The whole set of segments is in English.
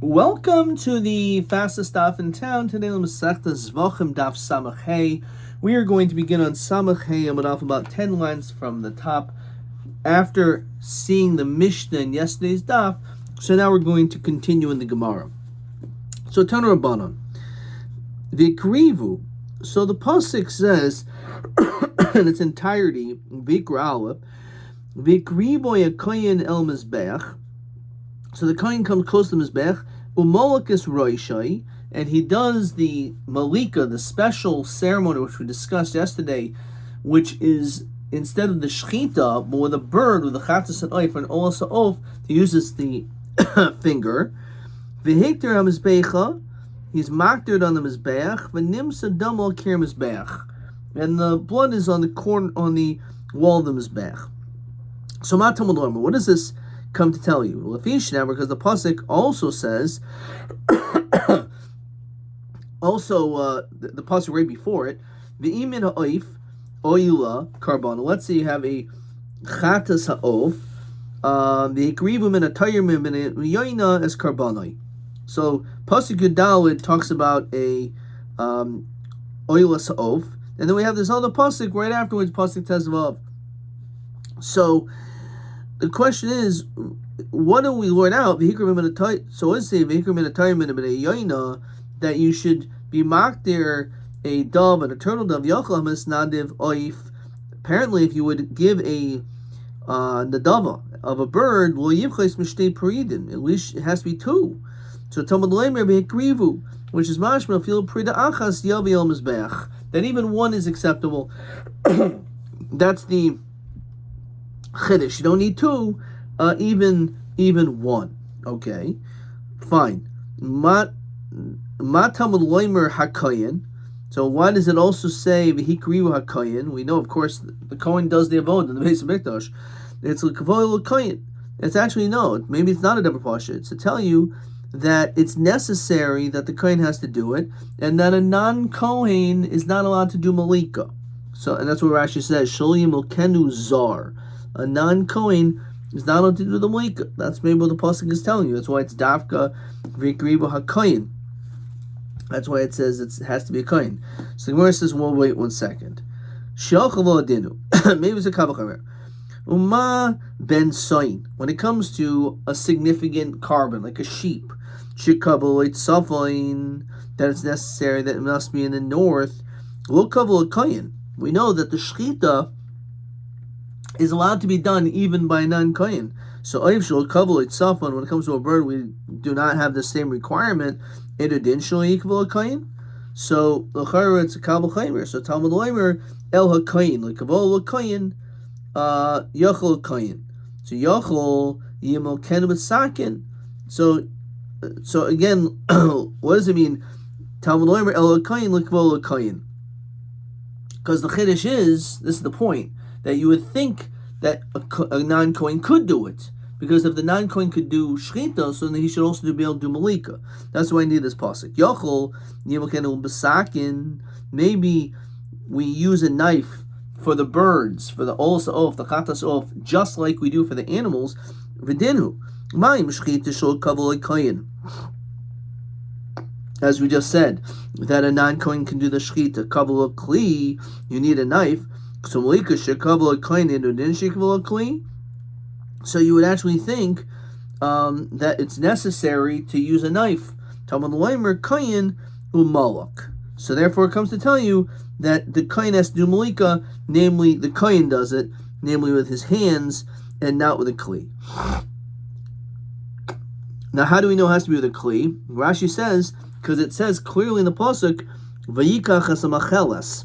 Welcome to the fastest daf in town. Today on Masechta Zevachim daf Samach Hey. We are going to begin on Samach Hey and off about 10 lines from the top after seeing the Mishnah in yesterday's daf. So now we're going to continue in the Gemara. So Tana Rabbanon Vikrivu. So the pasuk says in its entirety, Vikra Aleph, Vikrivu Yakoyin El Mizbeach. So the kohen comes close to the Mizbech, Umolakis Roishai, and he does the Malika, the special ceremony which we discussed yesterday, which is instead of the Shechita, but with a bird, with a Chatas and Oif, and Olas Ha'of, he uses the finger. V'hikter HaMizbecha, he's maktered on the Mizbech, V'nimsa Damo Kir Mizbech, and the blood is on the corner, on the wall of the Mizbech. So Matamad Lama, what does this come to tell you? Well, because the pasuk also says, the pasuk right before it, v'imin ha'oif oila karbana. Let's say you have a chatas ha'of, the ikrivu min ha'tayir min yoina as karbanai. So pasuk Yudalid talks about a oila ha'of, and then we have this other pasuk right afterwards, pasuk Tezvav. So the question is, what do we learn out? So let's say that you should be mocked there a dove and a turtle dove. Apparently, if you would give a nadava of a bird, at least it has to be two. So which is mashma fil prida achas yavi el mizbeach, that even one is acceptable. That's the Chiddush. You don't need two, even one. Okay, fine. Matamud loimer hakayin. So why does it also say v'hikriu hakayin? We know, of course, the Kohen does the avodah in the base of Mikdash. It's l'kavoy l'kayin. It's actually no. Maybe it's not a double pasha. It's to tell you that it's necessary that the Kohen has to do it, and that a non-Kohen is not allowed to do malika. So, and that's what Rashi says. Sholim l'kenu zar. A non-Kohen is not allowed to do the Malika. That's maybe what the pasuk is telling you. That's why it's Dafka Vikriva HaKohen. That's why it says it has to be a Kohen. So the Gemara says, well, wait 1 second. Maybe it's a Kavachamer. Uma ben Soin. When it comes to a significant carbon, like a sheep, that it's necessary that it must be in the north. We know that the Shechita is allowed to be done even by non-kohen. So when it comes to a bird, we do not have the same requirement. So it's a kabel chaymer. So Talmud Leimer el hakoyin, like kavol hakoyin, yachol hakoyin. So yachol yimol ken b'sakin. So again, what does it mean? Talmud Leimer el hakoyin, like kavol hakoyin. Because the chiddush is, this is the point, that you would think that a non-Kohen could do it. Because if the non-Kohen could do Shechita, so then he should also be able to do Malika. That's why I need this pasuk. Yochel, Yimokenu B'sakin. Maybe we use a knife for the birds, for the Olas Ha'of, the Chatas Ha'of, just like we do for the animals. V'dinu. Ma'im Shechita shol kavol kohen. As we just said, that a non-Kohen can do the Shechita. Kavol Kli, you need a knife. So you would actually think that it's necessary to use a knife. So therefore it comes to tell you that the kohen has to do malika, namely the kohen does it, namely with his hands and not with a kli. Now how do we know it has to be with a kli? Rashi says, because it says clearly in the pasuk, Vayikach hasamacheles.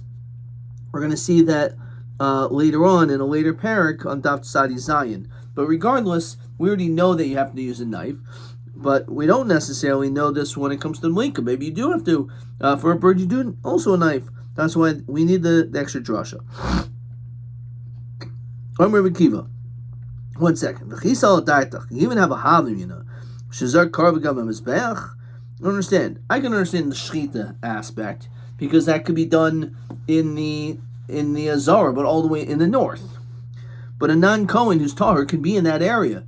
We're going to see that later on in a later parak on Daf Tzadi Zayin. But regardless, we already know that you have to use a knife, but we don't necessarily know this when it comes to Malika. Maybe you do have to. For a bird, you do also a knife. That's why we need the extra drasha. Rabbi Kiva. 1 second. You even have a havim, you know. Shazar karvagam mizbeach. I don't understand. I can understand the shechita aspect because that could be done in the Azara, but all the way in the north. But a non-Kohen who's tahor can be in that area,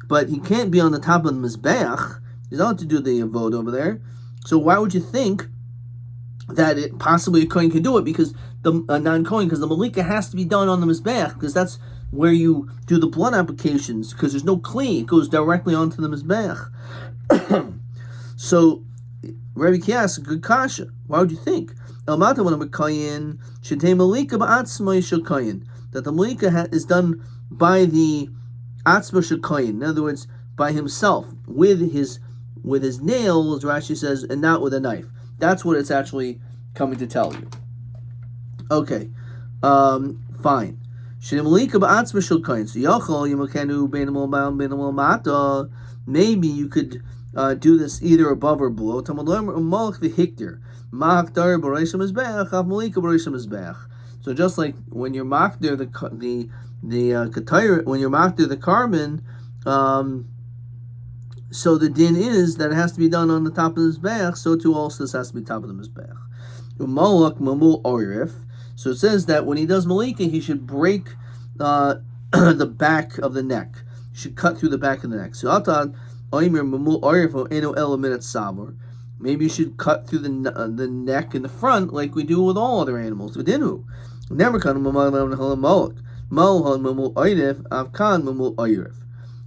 but he can't be on the top of the mizbeach. He's not allowed to do the avoda over there. So why would you think that it possibly a kohen can do it? Because the non-kohen, because the malika has to be done on the mizbeach, because that's where you do the blood applications. Because there's no kli, it goes directly onto the mizbeach. So Rabbi Kias, a good kasha. Why would you think that the malika is done by the atzma shekayin? In other words, by himself with his nails, Rashi says, and not with a knife. That's what it's actually coming to tell you. Okay, fine. So maybe you could do this either above or below. So just like when you're makdir the ketayr, when you're makdir the carbon, so the din is that it has to be done on the top of the mizbeach. So too also this has to be top of the mizbeach. So it says that when he does malika, he should break the back of the neck. He should cut through the back of the neck. So maybe you should cut through the neck in the front like we do with all other animals. Never cut.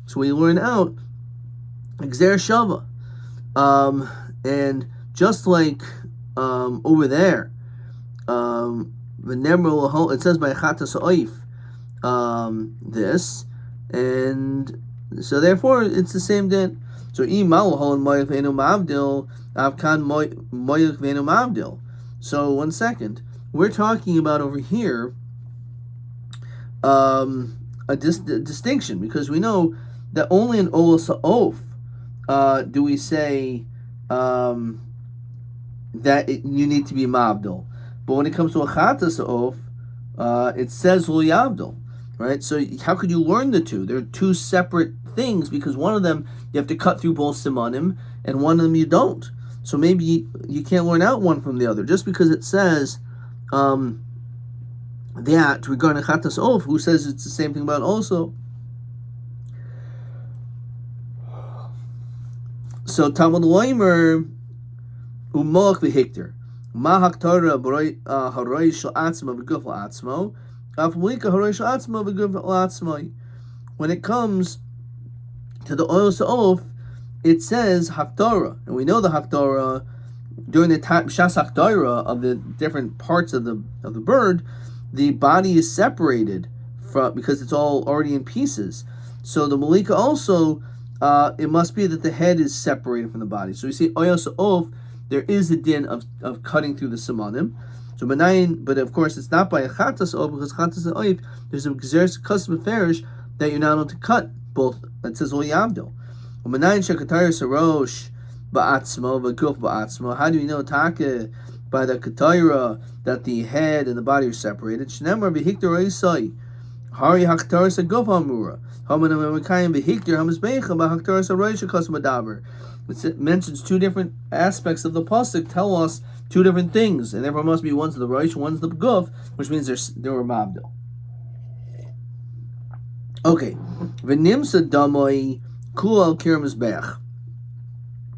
So we learn out Gzer Shava. And just like over there, it says by Chatas Oif this, and so therefore it's the same din. So so 1 second, we're talking about over here a distinction, because we know that only in Olas Ha'of do we say that you need to be mavdil. But when it comes to a chatas of, it says lo yavdil, right? So how could you learn the two? They're two separate things, because one of them you have to cut through both simanim, and one of them you don't. So maybe you can't learn out one from the other just because it says that regarding chatas of, who says it's the same thing about also. So Talmud Loimer Umolach v'Hikter Ma Haktara Haroy Shel Atzma v'Guf La'atzmo Af Mulika Haroy Shel Atzma v'Guf La'atzmo. When it comes to the oil Sa'of, it says Haktara, and we know the Haktara during the time Shas Haktara of the different parts of the bird, the body is separated from, because it's all already in pieces. So the Malika also, it must be that the head is separated from the body. So we see oyos of, there is a din of cutting through the simanim. So but of course it's not by a chatas of, because chatas oif, there's a gzeres custom ferish that you're not able to cut both. That says ol yavdil. U'menayin shekatayr sarosh ba'atzmo v'guf ba'atzmo. How do you know take by the katayra that the head and the body are separated? Shnemar v'hikter oisai hari haktar saguf amura. It mentions two different aspects of the pasuk, tell us two different things, and therefore must be one's the roish, one's the guf, which means they were mabdil. Okay, v'nimsa damoi kul al kir mizbeach,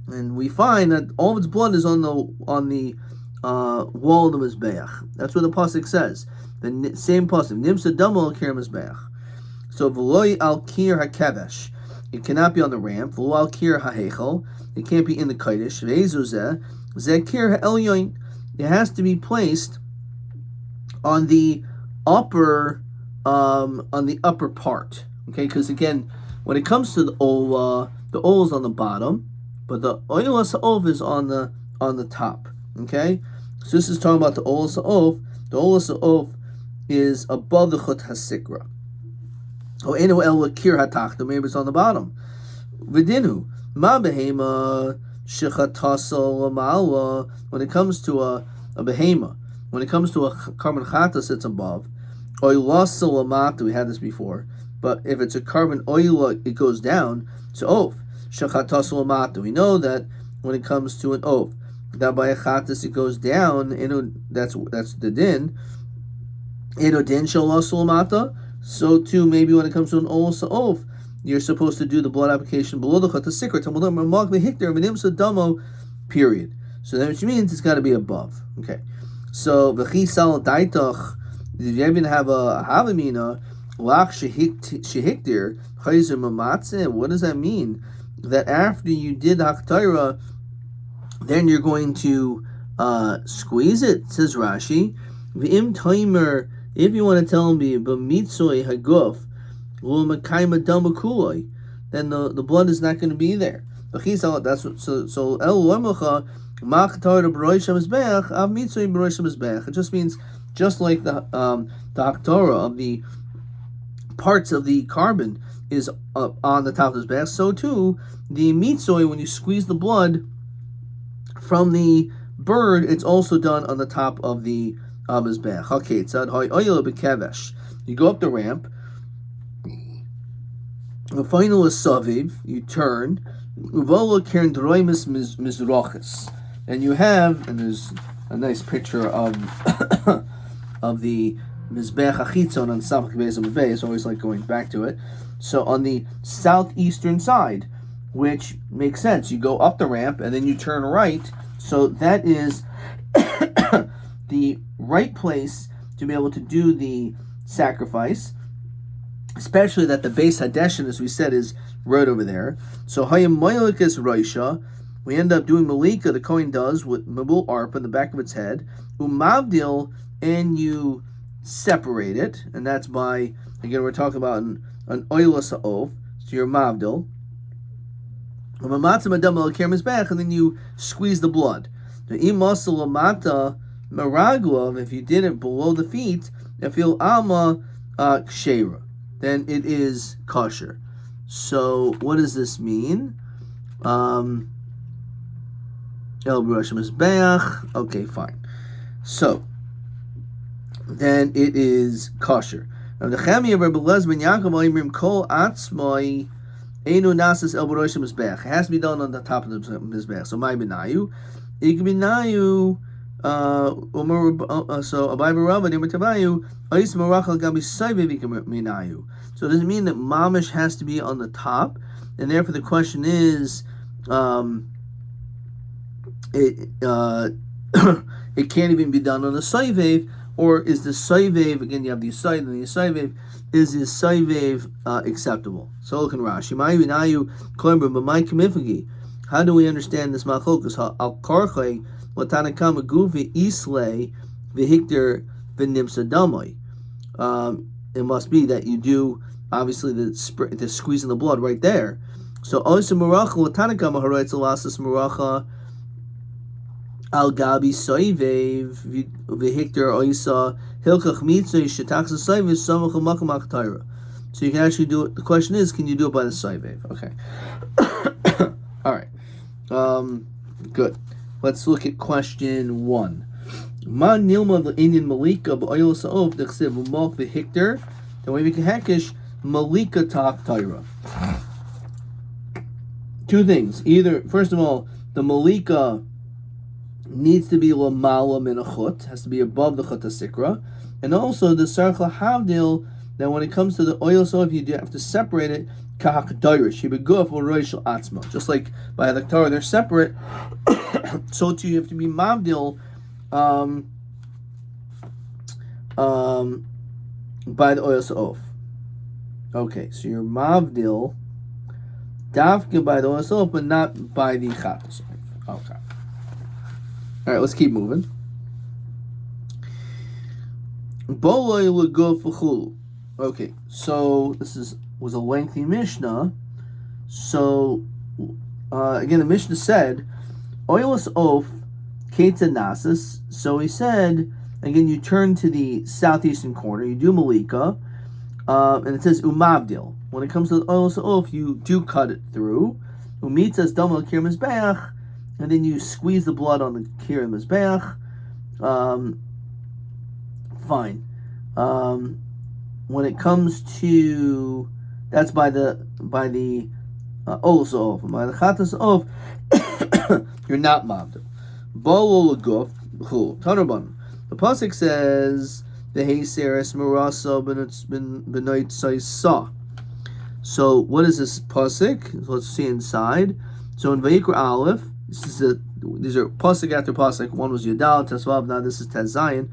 and we find that all of its blood is on the wall of the mizbeach. That's what the pasuk says. The same pasuk, nimsa damoi al kir mizbeach. So v'loi al kir hakevesh, it cannot be on the ramp. V'lo al kir hahechel, it can't be in the kodesh. Ve'ezuzeh zeh kir ha'elyoin, it has to be placed on the upper part. Okay, because again, when it comes to the oil is on the bottom, but the oil ha'ov is on the top. Okay, so this is talking about the oil ha'ov. The oil ha'ov is above the chut hasikra. Oh, eno el kir hatachta, maybe it's on the bottom. V'dinu ma behema shechatasol ma'alwa. When it comes to a behema, when it comes to a carbon chatas, it's above. Oilasol amata, we had this before. But if it's a carbon oil, it goes down. So oaf shechatasol amata. We know that when it comes to an oaf, that by a chatas it goes down. That's the din. Eno din shalasol amata. So too, maybe when it comes to an oil sa'of, you're supposed to do the blood application below the chata sikra. Period. So that which means it's got to be above. Okay. So v'chisal daitach. Did you even have a havamina? Lach shehiktir chayzer mamatzeh. What does that mean? That after you did haktaira, then you're going to squeeze it. Says Rashi. V'im timer. If you want to tell me b'mitzoi haguf lo mekayma damakuloi, then the blood is not going to be there. That's what. So el lemacha machtar b'roish hamizbeach av mitzoi b'roish hamizbeach. It just means just like the haktarah of the parts of the carbon is up on the top of the mizbeach, so too the mitzoi, when you squeeze the blood from the bird, it's also done on the top of the mizbeach. Okay, it's at oyel bekevesh. You go up the ramp. The final is saviv. You turn. Uvola kern droimus mizrochis, and you have, and there's a nice picture of of the mizbeach achitzon on Samach Beis Amavei. It's always like going back to it. So on the southeastern side, which makes sense, you go up the ramp and then you turn right. So that is the right place to be able to do the sacrifice, especially that the base hadeshin, as we said, is right over there. So hayim moilikas roisha, we end up doing malika, the Kohen does, with mabul arp on the back of its head, umavdil, and you separate it, and that's by, again, we're talking about an oilus ha'ov, so you're mavdil, and then you squeeze the blood. If you did it below the feet, feel alma kshera, then it is kosher. So what does this mean? Okay, fine. So then it is kosher. Now the Chami of Rabbi Lezben Yaakov Oimrim Kol Atzmai Einu Nasas El Barosh Mizbeach. It has to be done on the top of the Mizbeach. So my benayu, Ikbinayu. So Abai Barava Nimar Tavayu Ais Marachal Gabi Saiviv Minayu. So does it mean that mamish has to be on the top? And therefore the question is, it can't even be done on a saivev, or is the saivev, again you have the aside and the saivev, is the saivev acceptable? So look in Rashi. How do we understand this machlokus? Al karchay latanakama guvi islay v'hikter v'nimsa damai. It must be that you do obviously the squeezing the blood right there. So oisa maracha latanakama haroitz alasas maracha al gabi soivev v'hikter oisa hilkach mitzvah shetaxa soivev samach makam aktaira. So you can actually do it. The question is, can you do it by the soivev? Okay. All right. Good. Let's look at question 1. Ma nilma v'inyan malika b'oil sa'ov d'chsev v'mok v'hikter. Then we can hekish malika tak taira. Two things. Either, first of all, the malika needs to be lamala min a chut, has to be above the chut sikra, and also the sarcha havdil, that when it comes to the oil sa'ov, you have to separate it. Just like by the Torah, they're separate. So too, you have to be mavdil by the oil sa'ov. Okay, so you're mavdil dafka by the oil sa'ov, but not by the chatas. Okay. All right, let's keep moving. Okay, so this was a lengthy Mishnah. So again, the Mishnah said oilus oaf ketza nasis. So he said, again, you turn to the southeastern corner, you do malika, and it says umavdil. When it comes to the oilus oaf, you do cut it through. Umitzas damal kir mizbeach, and then you squeeze the blood on the kir mizbeach. Fine. When it comes to, that's by the olos of, by the chatas of, you're not mavdil. Bolo leguf chul tanarban. The pasuk says the heiseres marasa benoit saisa. So what is this pasuk? So let's see inside. So in Vayikra Aleph, these are pasuk after pasuk. One was Yudal, Tesvav. Now this is Tez Zayin.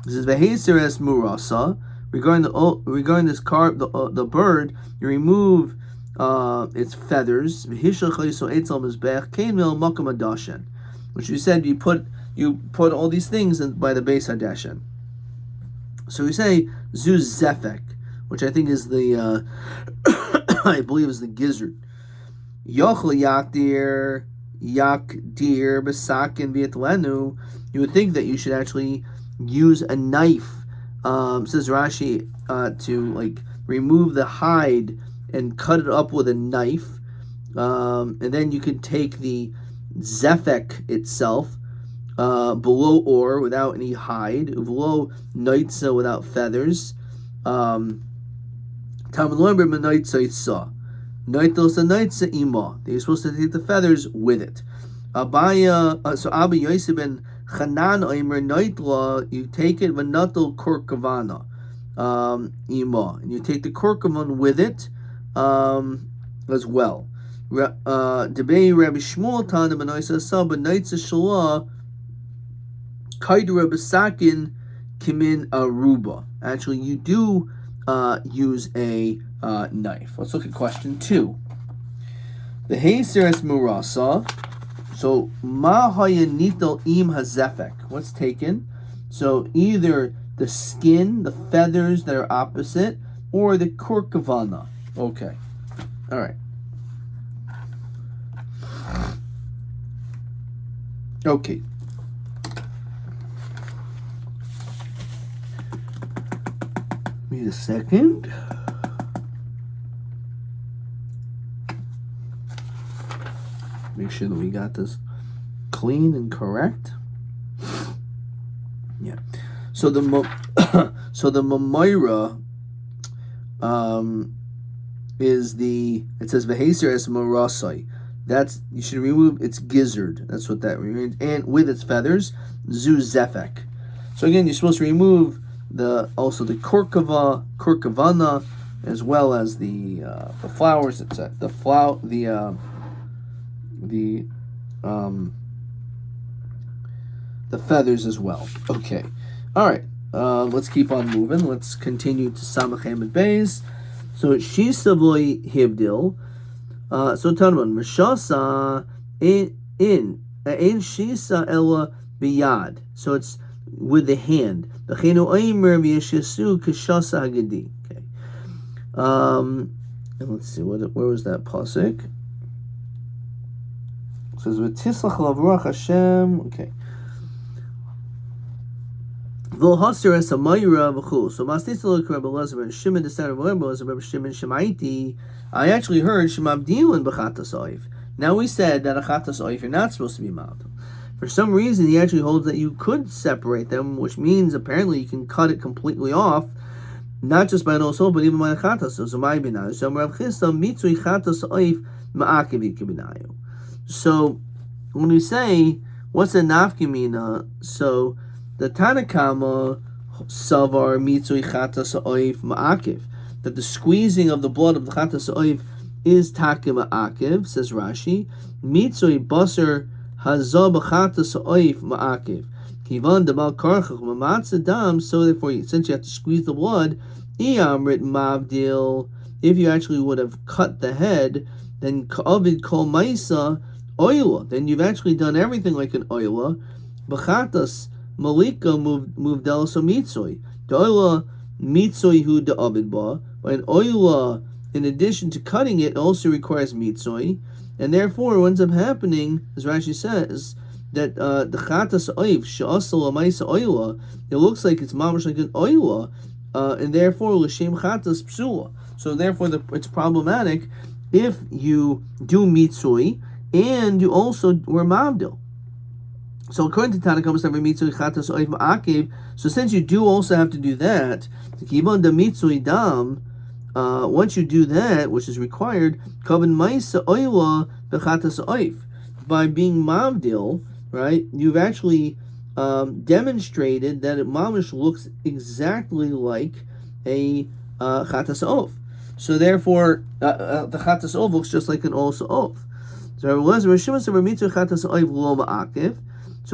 This is Veheser es Murasa. Regarding this the bird, you remove its feathers. Which you said you put all these things by the base hadeshen. So we say zu zefek, which I think is the I believe is the gizzard. Yochel yakdir besakin v'etlenu. You would think that you should actually use a knife. Says Rashi to like remove the hide and cut it up with a knife, and then you could take the zefek itself, below or without any hide, below noitza without feathers. You're supposed to take the feathers with it. So Abba Yosef ben Chanan Omer Noitla, you take it v'natal korkavana ima, and you take the korkavan with it as well. Debei Rabbi Shmuel Tana ben Oisa Saba Noitza Shalah Kaidra Besakin Kimin Aruba. Actually, you do use a knife. Let's look at question 2. The Heiseres Murasa. So ma hayanitel im hazefek. What's taken? So either the skin, the feathers that are opposite, or the korkavana. Okay. All right. Okay. Wait a second. Make sure that we got this clean and correct. Yeah. So the Mamoira is the, it says Veheser es Marasai. That's, you should remove its gizzard. That's what that means. And with its feathers, zu zefek. So again, you're supposed to remove also the korkavana, as well as the flowers. It's the feathers as well. Okay. All right. Let's keep on moving. Let's continue to Samachem and Beis. So Shisavoi Hivdil. So Tanman Mashasa in Shisa Ella Biyad. So it's with the hand. The Chenu Aimer V'Yeshisu Kishasa Hagadi. Okay. And let's see where was that pasuk? It says V'Tislach Lavruach Hashem. Okay. V'Haser Es Hamayra V'Chul. So Mastisla Rabbi Elazar and Shimon the son of Rabbi Elazar, Rabbi Shimon Shemaiti. I actually heard Shemabdilin B'Chatas Oif. Now we said that a Chatas Oif you're not supposed to be mouth. For some reason, he actually holds that you could separate them, which means apparently you can cut it completely off, not just by an also, but even by a Chatas. So my binayu. So Rav Chisda mitzui Chatas Oif ma'akevi kibinayu. So when we say what's a nafkimina, so the Tanakama savar mitzui Chatas Oif ma'akev, that the squeezing of the blood of the Chatas Oif is takim ma'akev, says Rashi. Mitzui basar hazah b'chatas oif ma'akev. Kivan demal karchach mamatza dam. So therefore, since you have to squeeze the blood, iyamrit mavdil. If you actually would have cut the head, then ka'avid kol ma'isa oila. Then you've actually done everything like an oila. B'chatas malika muvdel so mitzoi. The oila mitzoi hu de'avid ba. But an oila, in addition to cutting it, also requires mitzoi. And therefore, what ends up happening, as Rashi says, that the chatas oif she'asal amaisa oila, it looks like it's mamash like an oila, and therefore l'shem chatas psula. So therefore, it's problematic if you do mitzui and you also were mavdil. So according to Tanakh, mitzui chatas oif ma'akev. So since you do also have to do that, to keep on the mitzui dam. Once you do that, which is required, kavan ma'isa oila bechatas oif, by being mavdil, right? You've actually demonstrated that it mamish looks exactly like a chatas oif. So therefore, the chatas ov looks just like an also ov. So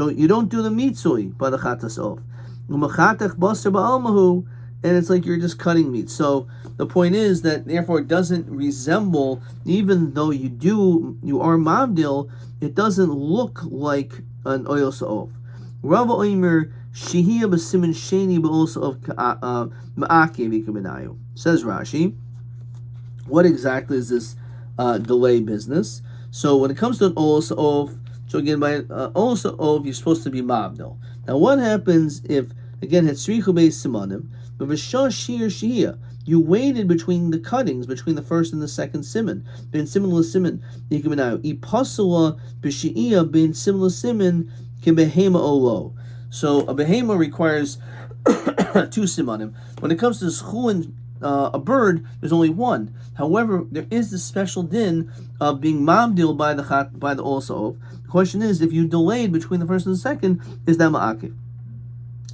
you don't do the mitzui by the chatas ov. And it's like you're just cutting meat. So the point is that therefore it doesn't resemble, even though you are mavdil, it doesn't look like an oil sa'ov. Rava oimer shehiyah b'simin sheni b'osa of ma'akev ikaminayu. Says Rashi, what exactly is this delay business? So when it comes to an oil sa'ov, so again, by oil sa'ov, you're supposed to be mavdil. Now what happens if, again, hetzrichu beis simanim, but v'shah shir shehiyah, you waited between the cuttings, between the first and the second siman. Ben siman l'siman yikaminayu. Ipasula b'she'iyah ben siman l'siman kebehema olo. So a behema requires two simanim. When it comes to schulin, a bird, there's only one. However, there is this special din of being mamdil by the also. The question is, if you delayed between the first and the second, is that ma'akiv?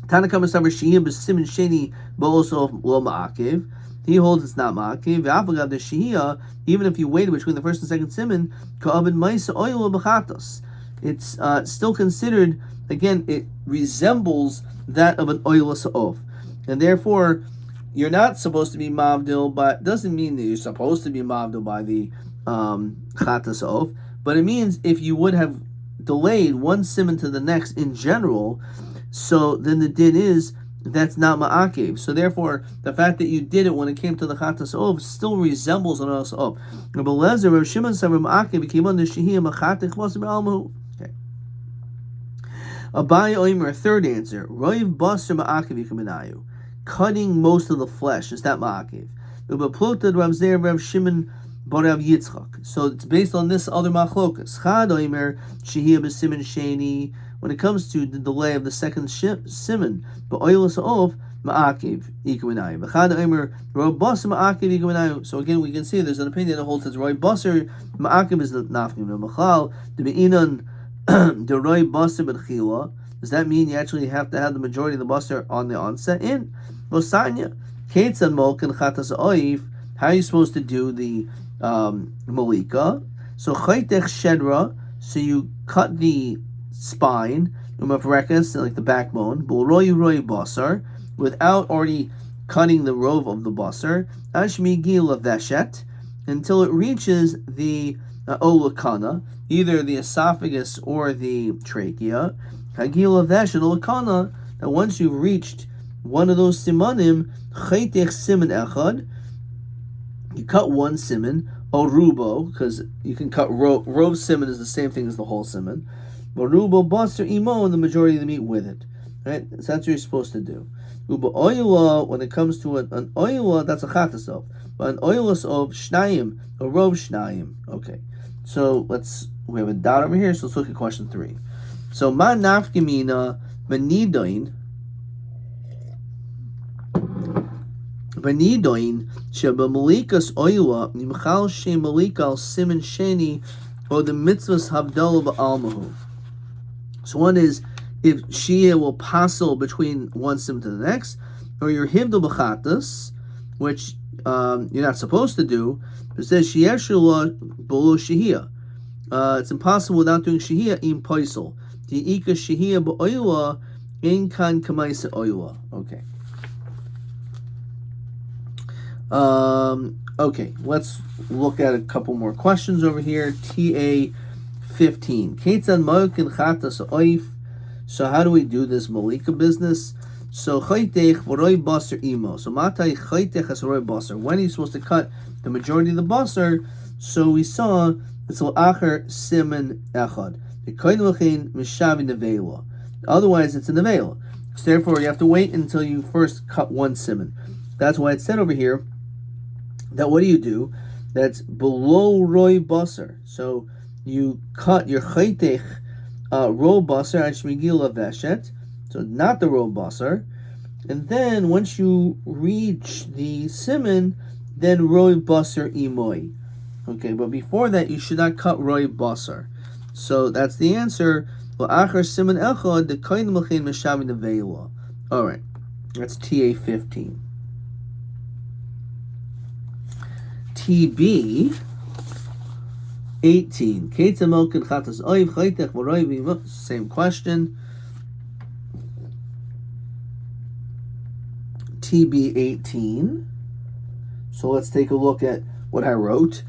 Tanakama savar shehiyah b'siman sheni b'oso lo ma'akiv. He holds it's not ma'akiv. V'afagav the shehiyah, even if you waited between the first and second siman, ka'avin ma'isa oilo b'chatos. It's still considered, again, it resembles that of an oilus of. And therefore, you're not supposed to be mavdil, but doesn't mean that you're supposed to be mavdil by the chatas of, but it means if you would have delayed one siman to the next in general, so then the din is that's not ma'akev. So therefore, the fact that you did it when it came to the chatas ov still resembles an oilus of. Rabbi Lezer, Rav Shimon said ma'akev became under shehiyah machatech chvasim almu. Abai Oimer, third answer. Roiv Basar Ma'akiv Yikaminayu. Cutting most of the flesh. Is that Ma'akiv? Ubapluta Rav Zer Rav Shimon Barav Yitzchak. So it's based on this other machlokas. Chad Oimer Shehiyah B'Simen Sheni. When it comes to the delay of the second siman, Ba'oilus Ov Ma'akiv Yikaminayu. Chad Oimer Roiv Basar Ma'akiv Yikaminayu. So again, we can see there's an opinion that holds that Roiv Basar Ma'akiv is not nafkim. Machal Debe'inan. Does that mean you actually have to have the majority of the basar on the onset? In Losanya, Ketzan Molkin Chatas Oif, how are you supposed to do the Malika? So Chaytech Shedra, so you cut the spine, Umafrekas, like the backbone, Bulroy Roy Basar, without already cutting the rove of the basar, Ashmigi Laveshet, until it reaches the olakana, either the esophagus or the trachea. Hagil avesh and olakana. Now, once you've reached one of those simanim, chaytech siman echad, you cut one siman, orubo, because you can cut rove siman is the same thing as the whole siman. Orubo basar imo, and the majority of the meat with it. Right, so that's what you're supposed to do. Uba oila, when it comes to an oila, that's a chatasov. But an oilus of shnayim, a rov shnayim. Okay. So we have a dot over here, so let's look at question 3. So ma nafkamina benidoin sheba malikas oila nimchal she malikal siman sheni or the mitzvahs havdalah ba'almahu. So one is if shia will passel between one sim to the next, or your hivdal b'chatas, which you're not supposed to do. It says sheyeshula below shehiyah. It's impossible without doing shehiyah in paisel. The ika shehiyah ba'oila in kan kamaisa oila. Okay. Okay. Let's look at a couple more questions over here. TA 15. Ketzan mo'kin chatas oif. So how do we do this malika business? So chaytech v'roi basar imo. So matai chaytech has roi basar. When are you supposed to cut the majority of the basar? So we saw it's l'achar siman echad. The koyin l'chein mishavi nevela. Otherwise, it's a nevela. So therefore, you have to wait until you first cut one siman. That's why it said over here that what do you do? That's below roi basar. So you cut your chaytech ro basar and shmigil aveshet. So not the ro basar. And then once you reach the siman, then roi basar imoy. Okay, but before that, you should not cut roi basar. So that's the answer. L'achar siman echad the kain m'chein meshavi neveila. All right, that's TA 15. TB 18. Same question. TB 18. So let's take a look at what I wrote.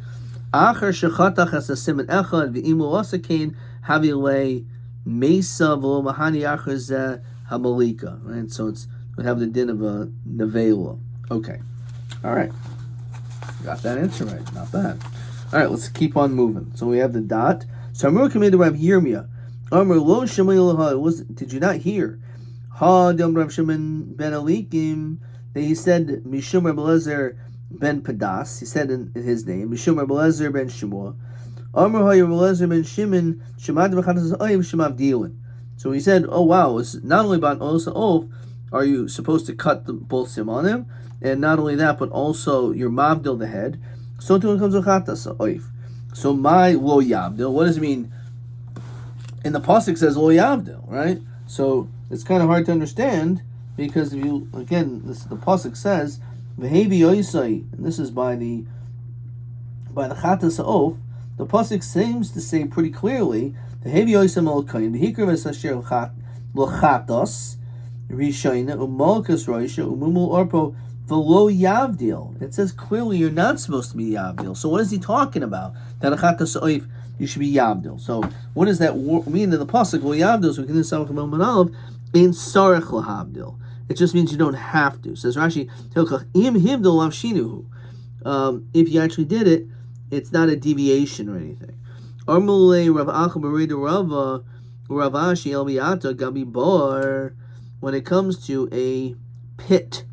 Achar shechatach as a siman echad v'imu asakain havilei mesa v'lo mahani achar zeh hamalika. Right, so we have the din of a nevela. Okay, all right, got that answer right. Not bad. All right, let's keep on moving. So we have the dot. So Amar came into Rabbi Yirmiyah. Amar lo shemay. Did you not hear? Ha dam Rav Shimon ben Elikim. He said Mishum Rabbi Eliezer ben Padas. He said in his name Mishum Rabbi Eliezer ben Shemua. Amar ha Rabbi Eliezer ben Shimon Shemad b'chatas ayim Shemav Dilin. So he said, oh wow, it's not only about also are you supposed to cut both simanim, and not only that, but also your mavdil the head. So too comes chatas oif. So my lo yavdil. What does it mean? In the pasuk says lo yavdil, right? So it's kind of hard to understand because if you again, the pasuk says v'hevi yoisai, and this is by the chatas oif. The pasuk seems to say pretty clearly v'hevi yoisai malkayin v'hikra v'sasher l'chatas rishayna u'malkas roisha u'mumul orpo. V'lo yavdil. It says clearly you're not supposed to be yavdil. So what is he talking about? That achatas oif you should be yavdil. So what does that mean in the pasuk? Lo yavdil. So we can do samach malav in sarech lahavdil. It just means you don't have to. Says Rashi, im hivdil lavshinuhu. If you actually did it, it's not a deviation or anything. Armulei Rav Acham Bereda Rava Ravashi El Miata Gabi Bar. When it comes to a pit.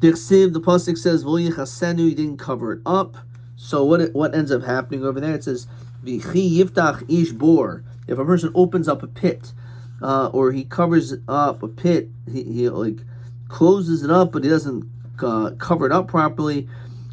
The pasuk says "V'yichasenu," you didn't cover it up. So what ends up happening over there? It says "V'chi yiftach ish bor." If a person opens up a pit, or he covers up a pit, he like closes it up, but he doesn't cover it up properly.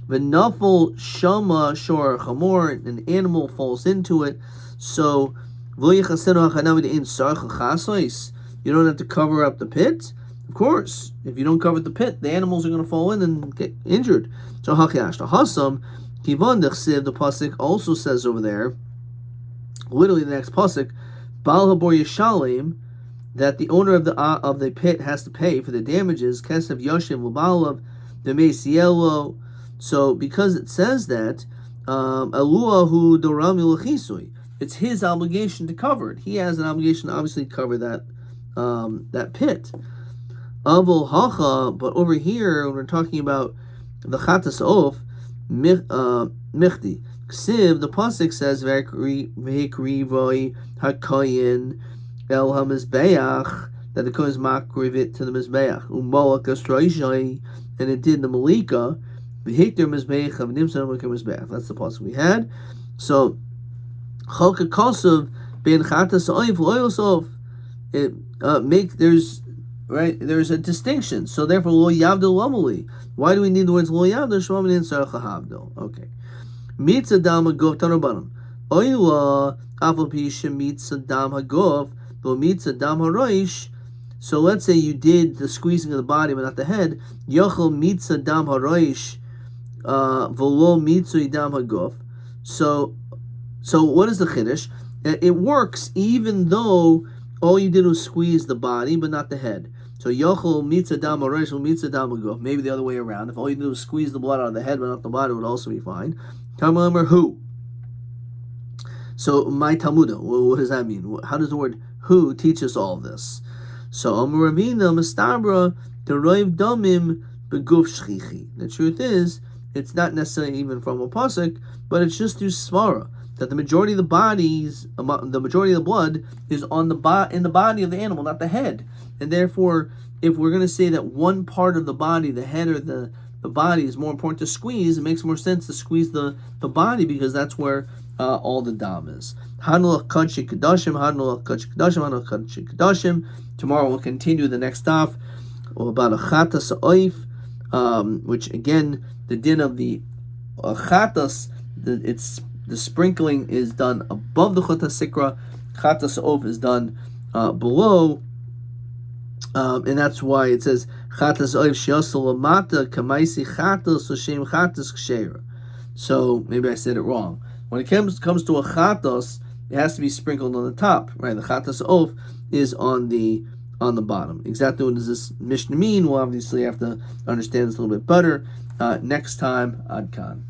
V'nafel shama shor chamor, an animal falls into it. So v'yichasenu hachanav in sarch chasois. You don't have to cover up the pit. Of course, if you don't cover the pit, the animals are going to fall in and get injured. So hachayash hasam kivan dechsiv. The pasuk also says over there, literally the next pasuk, bal habor yishalim, that the owner of the pit has to pay for the damages. Kesav yashim l'balav demesielo. So because it says that, aluahu doram yulachisui, it's his obligation to cover it. He has an obligation to obviously cover that pit. Avol hacha, but over here when we're talking about the chatas of michdi ksiv, the pasuk says v'hikri voi hakayin el hamizbeach, that the kohen is makriv it to the mizbeach umalakas roishai, and it did the malika v'hikter mizbeach of nimsa mizbeach. That's the pasuk we had. So chalka kosav ben chatas oif loyos of it there's a distinction. So therefore, lo yavdil lamali. Why do we need the words lo yavdil? Shmamin in sarach havdil. Okay. Mitzah dam hagov tanobanim. Oila afal pisha mitzah dam hagov lo mitzah dam haroish. So let's say you did the squeezing of the body but not the head. Yochel mitzah dam haroish v'lo mitzah dam hagov. So what is the chiddush? It works even though all you did was squeeze the body, but not the head. So yochel mitzah dam harosh mitzah dam hagov. Maybe the other way around. If all you did was squeeze the blood out of the head, but not the body, would also be fine. Tamamer who? So my Talmudah. What does that mean? How does the word who teach us all this? So Amar Ravina Mistabra Deroiv Damim Beguf Shchichi. The truth is, it's not necessarily even from a pasuk, but it's just through svara that the majority of the blood is on in the body of the animal, not the head. And therefore, if we're going to say that one part of the body, the head or the body, is more important to squeeze, it makes more sense to squeeze the body because that's where all the dam is. Tomorrow we'll continue the next daf about a chatas oif, which again, the din of the chatas, the sprinkling is done above the chatas sikra, chatas oif is done below, and that's why it says Chatas oiv sheosel lamata kamaisi chatos l'shem chatos kshera. So maybe I said it wrong. When it comes to a chatos, it has to be sprinkled on the top, right? The chatas oif is on the bottom. Exactly what does this Mishnah mean? We'll obviously have to understand this a little bit better next time. Ad kan.